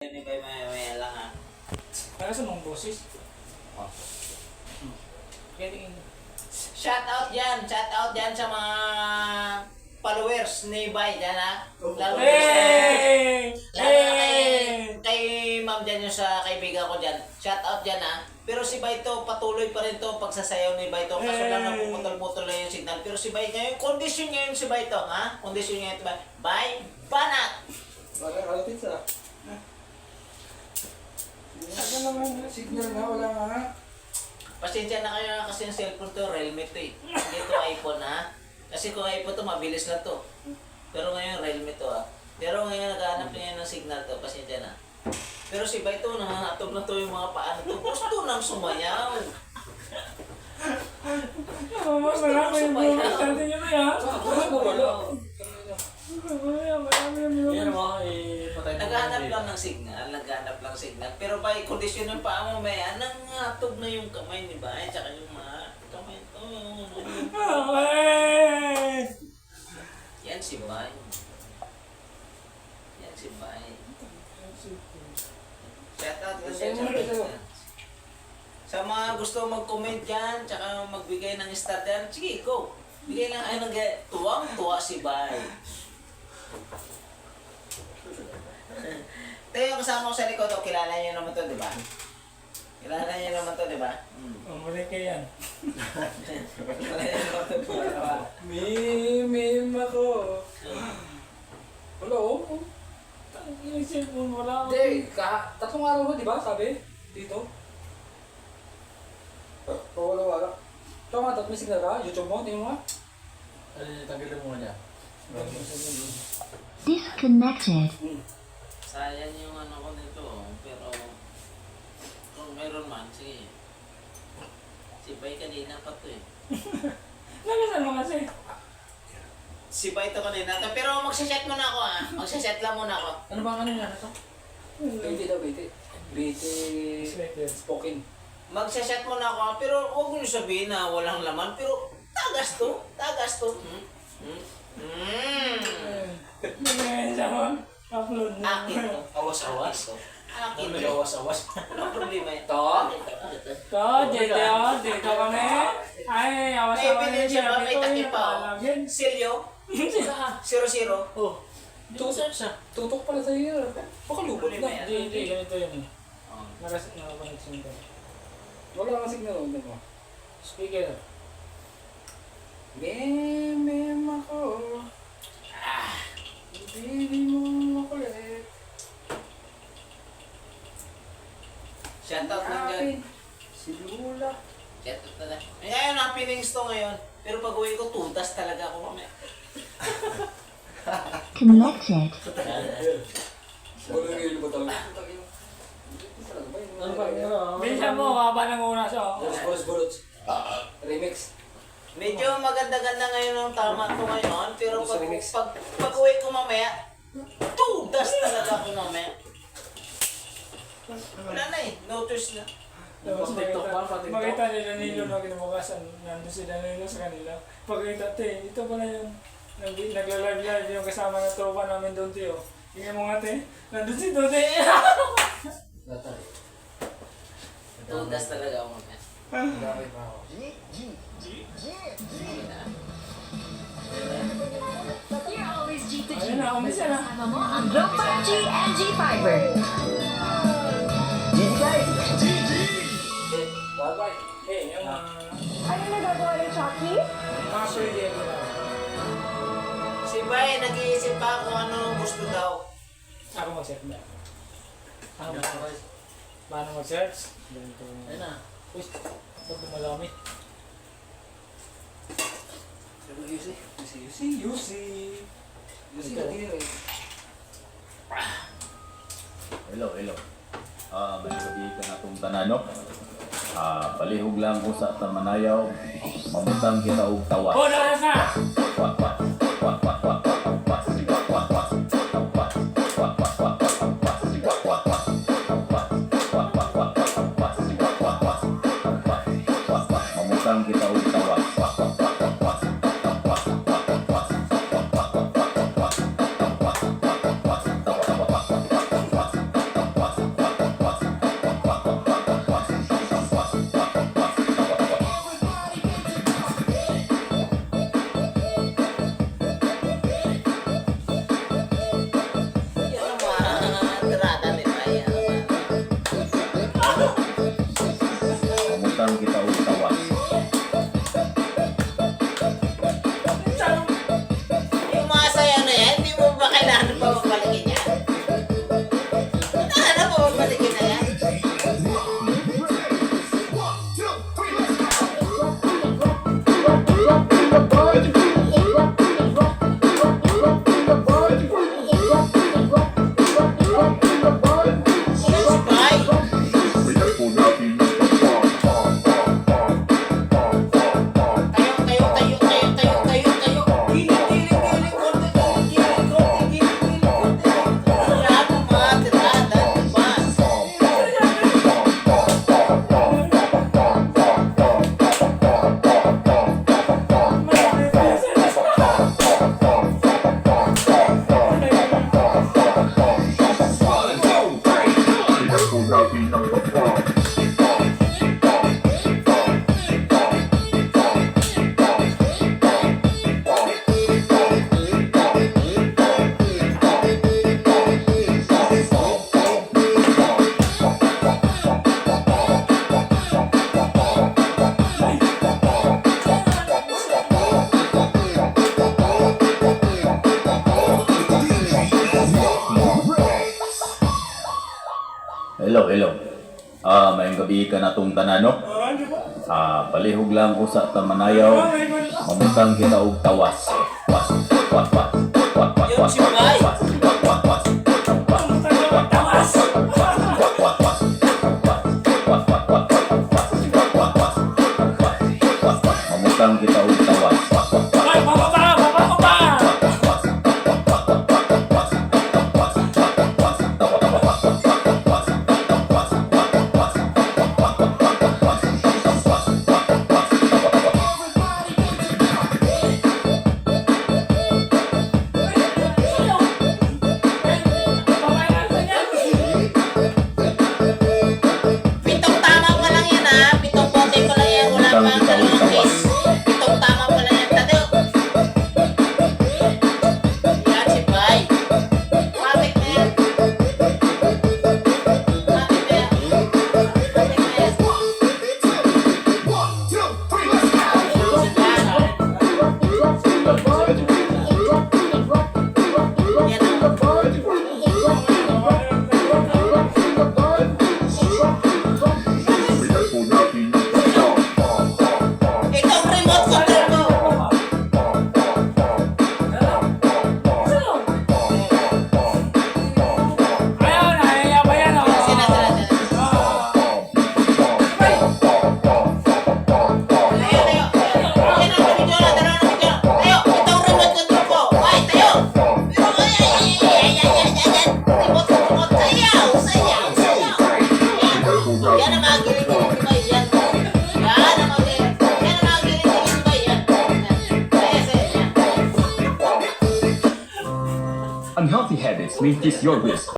Hindi ba maya lang ha? Para sa mong boses. Oh. Getting Shout out dyan sa mga followers ni Bay dyan ha. Lalo na Hey! kay ma'am dyan yung sa kaibigan ko dyan. Shout out dyan ha. Pero si Bay to, patuloy pa rin to pagsasayaw ni Bay to. Kaso lang napuputol-putol na yung signal. Pero si Bay ngayon, kondisyon ngayon si Bay to ha. Kondisyon ngayon si Bay. Bay, banat! Wala pizza. Ano naman, signal na, wala nga. Pasensya na kayo kasi yung cellphone to, Realme to eh. Hindi to iPhone ha. Kasi kung iPhone to, mabilis na to. Pero ngayon, Realme to ha. Pero ngayon, naghahanap niya ng signal to. Pasensya na. Pero si Bay to, nangangatog na to yung mga paan to. Gusto nang sumayaw. Marami yung bukas natin yun na yan. Wala. Yan mga patay mo. Naghahanap lang ng signal, Pero pa, kondisyon ng paa mo, may nangatog na yung kamay ni Bay, tsaka yung mga kamay to. Yan si Bay. Shout out sa mga gusto mag-comment dyan, tsaka magbigay ng star dyan, sige, go. Bigay lang ay tuwang-tuwa si Bay. Ito yung kasama ko sa likod, kilala niyo naman to, di ba? Kilala niyo naman to, di ba? Muli ka yan. Kilala niyo naman to, di ba? Mim ako. Wala oh. Yung cellphone mo lang. Hindi, tatlong araw mo, di ba? Sabi? Dito. Wala. Ito nga, may signal ka? YouTube mo, tingin mo nga. Tanggalin mo niya. Disconnected. Sayang yung ano ko nito, pero kung meron man, sige. Si Bay kanina pa to eh. Nagasan mo kasi. Si Bay to kanina to, pero magsaset muna ako ah. Magsaset lang muna ako. Ano ba ano yan? Ito? BT daw, BT. BT spoken. Magsaset muna ako ah, pero huwag mo sabihin na walang laman, pero tagas to. Nagasan mo. Upload na. Akin to. Awas-awas to. Akin to. Awas-awas. Walang problema ito. Ito, dito kami. Ay, awas May naman bilhin siya ba? May takip pa oh. Lagyan. Silyo? 0-0. Oh. Tutok pala sa iyo. Baka lubot na. Hindi, ganito yun. Oh. Nakakonnection ka. Wala kang signal. Ano mo? Speaker. Mim ako. Hindi mo makulit. Shoutout lang dyan. Si Lula. Shoutout na lang. Ayun, happenings to ngayon. Pero pag uwi ko, tutas talaga ako mamaya. Connected. Wala yung ilo ba talaga? Ano ba yun? Bilisan mo, haba ng oras oh. Bolos. Remix. Medyo maganda-ganda ngayon ang tama ko ngayon. Pero Sa pag remix. uwi ko mamaya, tutas talaga ako mamaya. Wala na eh. Notice na. Tapos TikTok pa, pa-TikTok. makita nila Nilo na kinabukasan, nandun sila Nilo sa kanila. Pagkita, ito pala yung nagla-live yung kasama ng tropa namin doon, Teo. Tingnan mo nga, nandun si Dote. Latay. Tutas talaga ako mamaya. Dami pa ako. You're always G to G. Ayun na, umisa na. Kasama mo ang Globe 5G and G Fiber. Bye-bye. Yung Ano nagagawa ni Chucky? actually, di ako na. Si Bay, nag-iisip pa kung ano gusto daw. Ako mag-search na. Ano? Paano mag-search? Ganito. Ayun na. Uy, ba't dumalami? Yusi kadiri. Hello. May sabihin ka na itong tanano. Palihog lang ko sa Tamanayaw. Mamutang kita og tawa. Oh, nakas na! Mamutang kita og tawa. Hello, hello. Mayong gabi ka na itong tanan, no? Ano ba? Palihog lang ko sa tamanayaw. Mamutang kita og tawas. Was, was, was, was, was, Yung was, sibay. was, was, was, was, Tawas! mamutang kita og tawas. Ay, bababa! Bababa! Pitong tama pa lang yan ha. Pitong bote pa lang yan. Wala pa ang dalawang case. Pitong tama pa lang yan. Tadyo. Yan si Bay. Matik na yan. Matik na yan. Matik na yan. Yan ang itong remote control ko. Ayaw na, ayaw ba yan? Oh? Sina, sina, sina. Tayo, tayo. Yan ang video na, dalawa na video. Tayo, itong remote control ko. Ay, tayo. Pero, ay. Remote, sayaw, sayaw, sayaw. Yan ang mga giling-giling si Bay, yan. Yan ang mga giling-giling si Bay, yan. Saya, saya, yan. Unhealthy habits may increase your risk